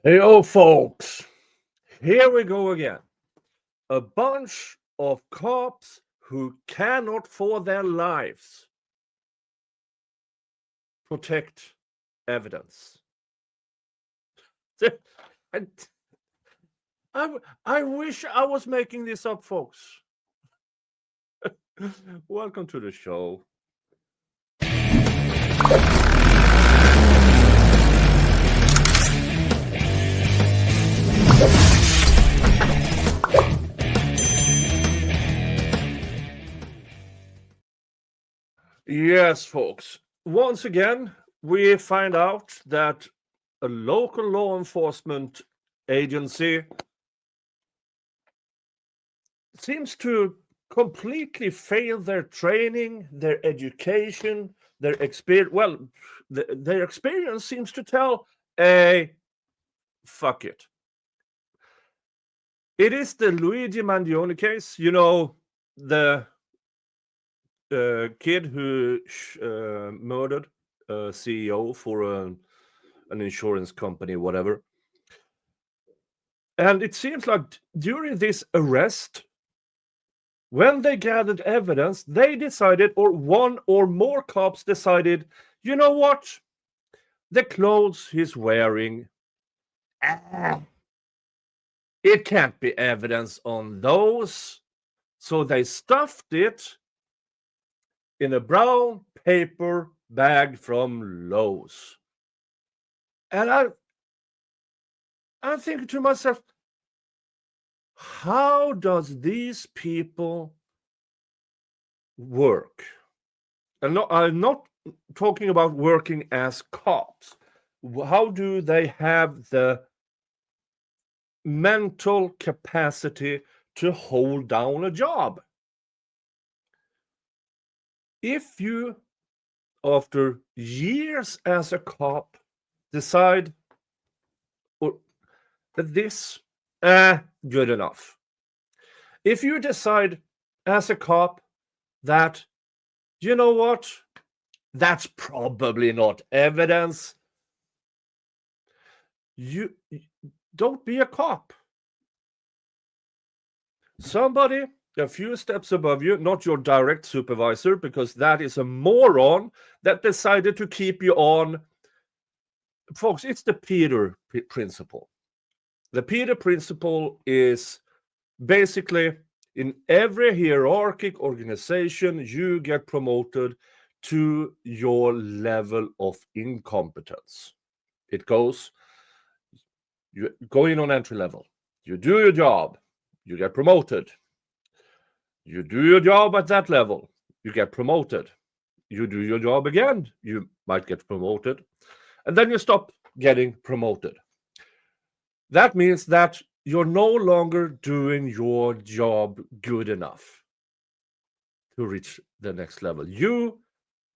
Hey, folks, here we go again. A bunch of cops who cannot for their lives protect evidence. I, I wish I was making this up, folks. Welcome to the show. Yes, folks. Once again, we find out that a local law enforcement agency seems to completely fail their training, their education, their experience. Well, their experience seems to tell a fuck it. It is the Luigi Mandion case. You know, the kid who murdered a CEO for an insurance company, whatever. And it seems like during this arrest, when they gathered evidence, they decided, or one or more cops decided, you know what? The clothes he's wearing, it can't be evidence on those. So they stuffed it in a brown paper bag from Lowe's. And I'm thinking to myself, how does these people work? And I'm not talking about working as cops. How do they have the mental capacity to hold down a job? If you, after years as a cop, decide that this, good enough. If you decide as a cop that, you know what, that's probably not evidence, you don't be a cop. Somebody a few steps above you, not your direct supervisor, because that is a moron that decided to keep you on. Folks, it's the Peter principle. The Peter principle is basically in every hierarchical organization, you get promoted to your level of incompetence. It goes, you go in on entry level, you do your job, you get promoted. You do your job at that level, you get promoted. You do your job again, you might get promoted. And then you stop getting promoted. That means that you're no longer doing your job good enough to reach the next level. You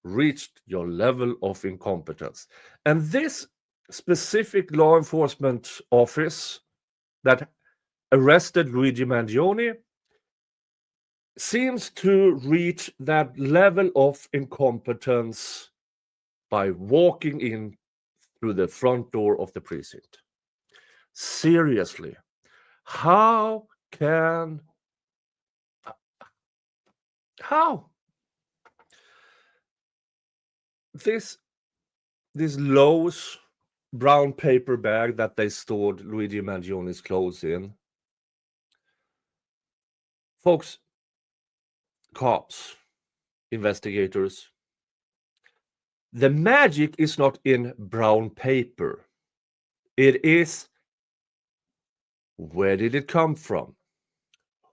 reached your level of incompetence. And this specific law enforcement office that arrested Luigi Mandion seems to reach that level of incompetence by walking in through the front door of the precinct. Seriously, how this Lowe's brown paper bag that they stored Luigi Mangione's clothes in, folks, cops, investigators, the magic is not in brown paper. It is, where did it come from?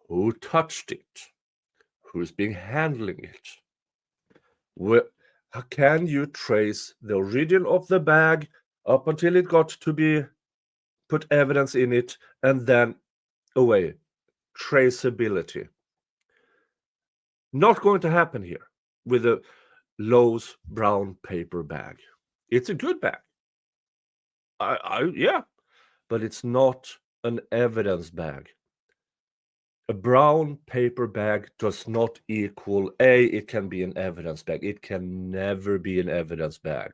Who touched it? Who's been handling it? How can you trace the origin of the bag up until it got to be put evidence in it, and then away? Traceability. Not going to happen here with a Lowe's brown paper bag. It's a good bag. Yeah, but it's not an evidence bag. A brown paper bag does not equal it can be an evidence bag. It can never be an evidence bag.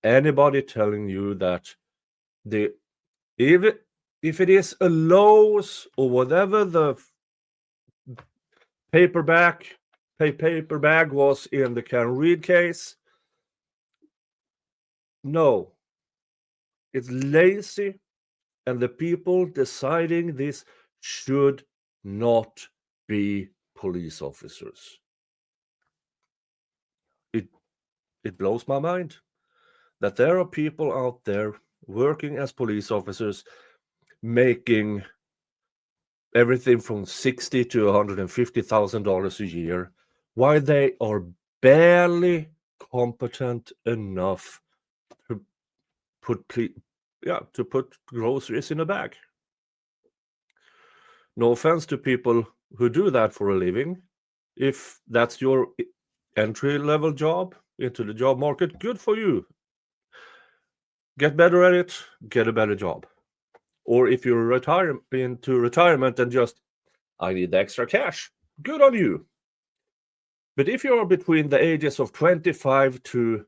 Anybody telling you that if it is a Lowe's or whatever the paper bag was in the Can Read case, no, it's lazy, and the people deciding this should not be police officers. It blows my mind that there are people out there working as police officers making everything from $60,000 to $150,000 a year, while they are barely competent enough to put groceries in a bag. No offense to people who do that for a living. If that's your entry-level job into the job market, good for you. Get better at it, get a better job. Or if you're into retirement and just, I need the extra cash, good on you. But if you're between the ages of 25 to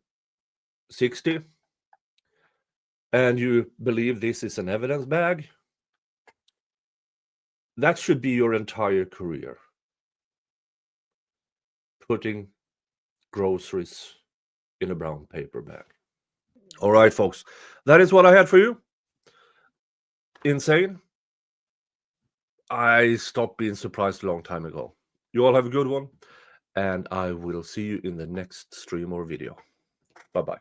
60 and you believe this is an evidence bag, that should be your entire career. Putting groceries in a brown paper bag. All right, folks, that is what I had for you. Insane. I stopped being surprised a long time ago. You all have a good one, and I will see you in the next stream or video. Bye-bye.